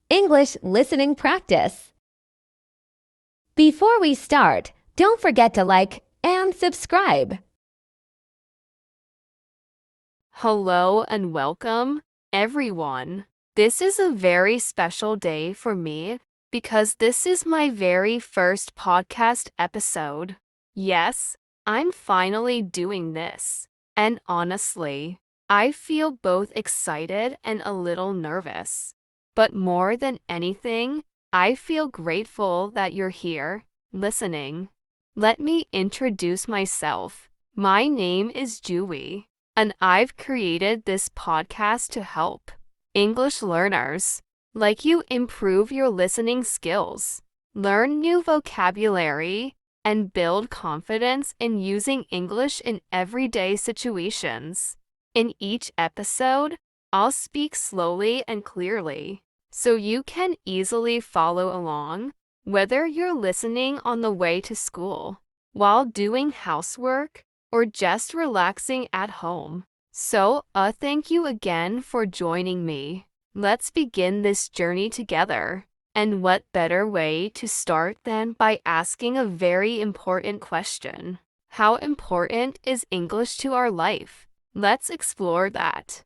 English listening practice. Before we start, don't forget to like and subscribe. Hello and welcome, everyone. This is a very special day for me because this is my very first podcast episode. Yes, I'm finally doing this. And honestly, I feel both excited and a little nervous. But more than anything, I feel grateful that you're here, listening. Let me introduce myself. My name is Julie, and I've created this podcast to help English learners like you improve your listening skills, learn new vocabulary, and build confidence in using English in everyday situations. In each episode, I'll speak slowly and clearly so you can easily follow along, whether you're listening on the way to school, while doing housework, or just relaxing at home. So, thank you again for joining me. Let's begin this journey together. And what better way to start than by asking a very important question? How important is English to our life? Let's explore that.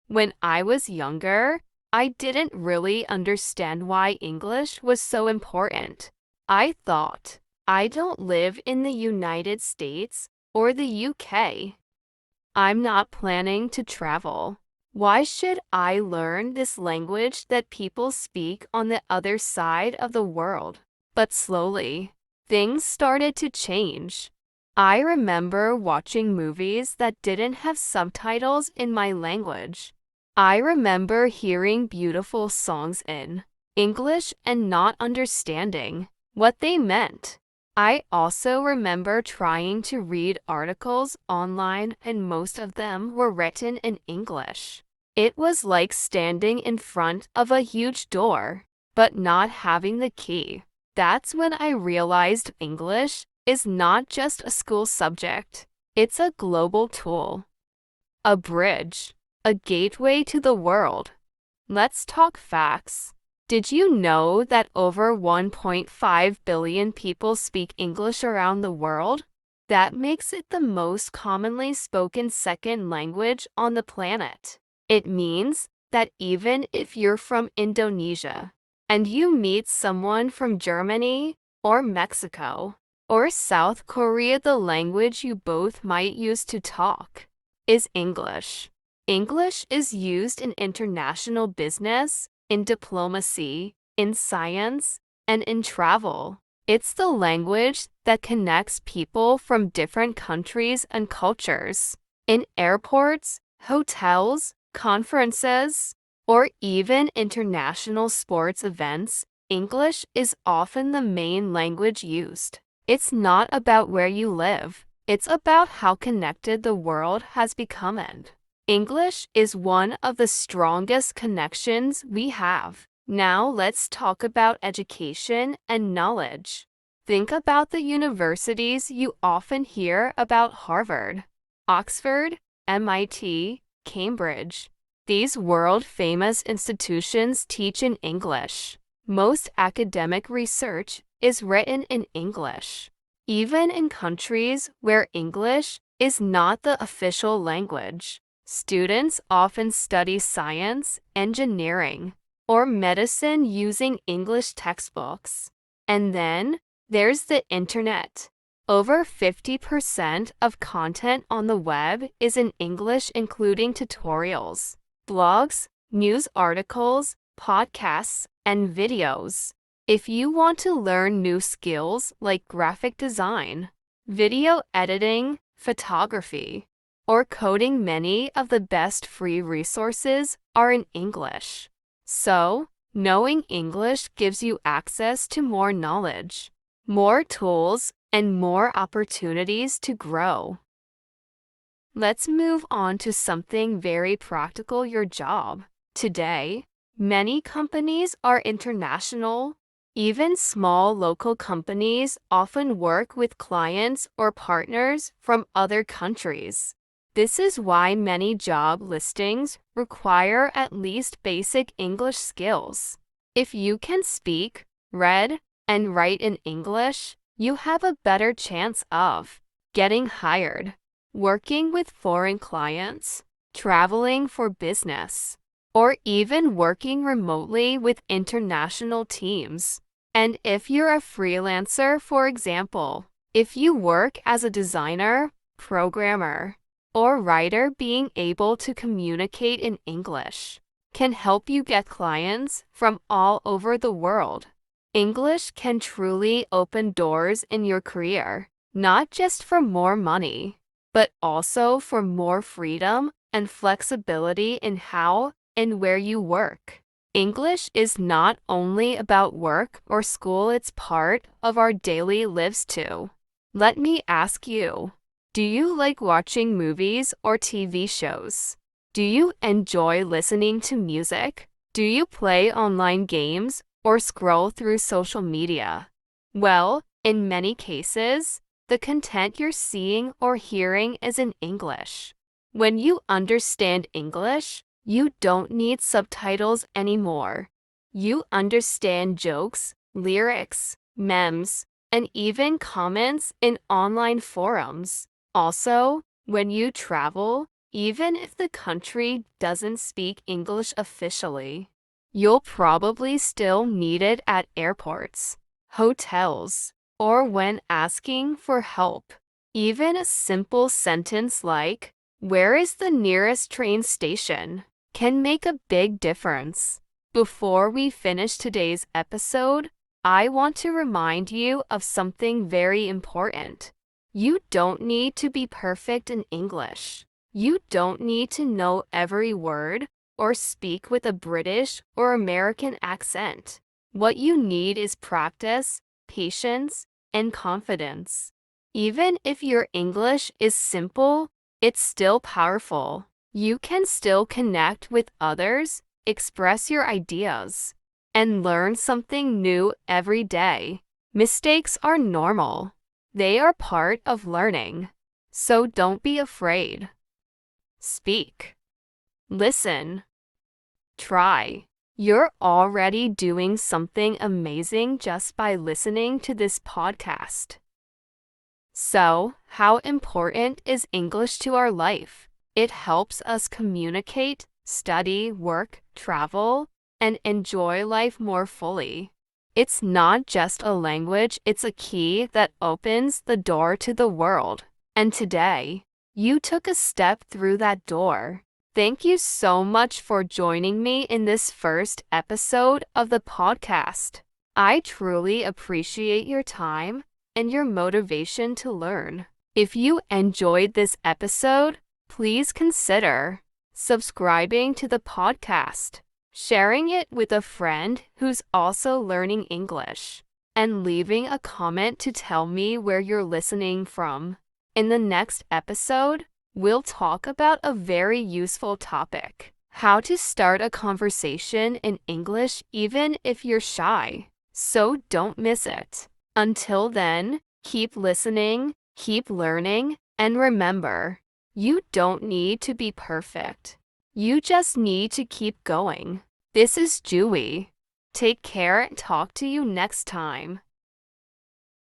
When I was younger, I didn't really understand why English was so important. I thought, I don't live in the United States or the UK. I'm not planning to travel. Why should I learn this language that people speak on the other side of the world? But slowly, things started to change. I remember watching movies that didn't have subtitles in my language. I remember hearing beautiful songs in English and not understanding what they meant. I also remember trying to read articles online and most of them were written in English. It was like standing in front of a huge door, but not having the key. That's when I realized English is not just a school subject, it's a global tool. A bridge. A gateway to the world. Let's talk facts. Did you know that over 1.5 billion people speak English around the world? That makes it the most commonly spoken second language on the planet. It means that even if you're from Indonesia and you meet someone from Germany or Mexico or South Korea, the language you both might use to talk is English. English is used in international business, in diplomacy, in science, and in travel. It's the language that connects people from different countries and cultures. In airports, hotels, conferences, or even international sports events, English is often the main language used. It's not about where you live. It's about how connected the world has become. And English is one of the strongest connections we have. Now let's talk about education and knowledge. Think about the universities you often hear about: Harvard, Oxford, MIT, Cambridge. These world-famous institutions teach in English. Most academic research is written in English. Even in countries where English is not the official language, students often study science, engineering, or medicine using English textbooks. And then there's the internet. Over 50% of content on the web is in English, including tutorials, blogs, news articles, podcasts, and videos. If you want to learn new skills like graphic design, video editing, photography, or coding, many of the best free resources are in English. So, knowing English gives you access to more knowledge, more tools, and more opportunities to grow. Let's move on to something very practical: your job. Today, many companies are international. Even small local companies often work with clients or partners from other countries. This is why many job listings require at least basic English skills. If you can speak, read, and write in English, you have a better chance of getting hired, working with foreign clients, traveling for business, or even working remotely with international teams. And if you're a freelancer, for example, if you work as a designer, programmer, or writer, being able to communicate in English can help you get clients from all over the world. English can truly open doors in your career, not just for more money, but also for more freedom and flexibility in how and where you work. English is not only about work or school, it's part of our daily lives too. Let me ask you, do you like watching movies or TV shows? Do you enjoy listening to music? Do you play online games or scroll through social media? Well, in many cases, the content you're seeing or hearing is in English. When you understand English, you don't need subtitles anymore. You understand jokes, lyrics, memes, and even comments in online forums. Also, when you travel, even if the country doesn't speak English officially, you'll probably still need it at airports, hotels, or when asking for help. Even a simple sentence like, "Where is the nearest train station?" can make a big difference. Before we finish today's episode, I want to remind you of something very important. You don't need to be perfect in English. You don't need to know every word or speak with a British or American accent. What you need is practice, patience, and confidence. Even if your English is simple, it's still powerful. You can still connect with others, express your ideas, and learn something new every day. Mistakes are normal. They are part of learning. So don't be afraid. Speak. Listen. Try. You're already doing something amazing just by listening to this podcast. So, how important is English to our life? It helps us communicate, study, work, travel, and enjoy life more fully. It's not just a language, it's a key that opens the door to the world. And today, you took a step through that door. Thank you so much for joining me in this first episode of the podcast. I truly appreciate your time and your motivation to learn. If you enjoyed this episode, please consider subscribing to the podcast, sharing it with a friend who's also learning English, and leaving a comment to tell me where you're listening from. In the next episode, we'll talk about a very useful topic: how to start a conversation in English even if you're shy. So don't miss it. Until then, keep listening, keep learning, and remember, you don't need to be perfect. You just need to keep going. This is Jui. Take care and talk to you next time.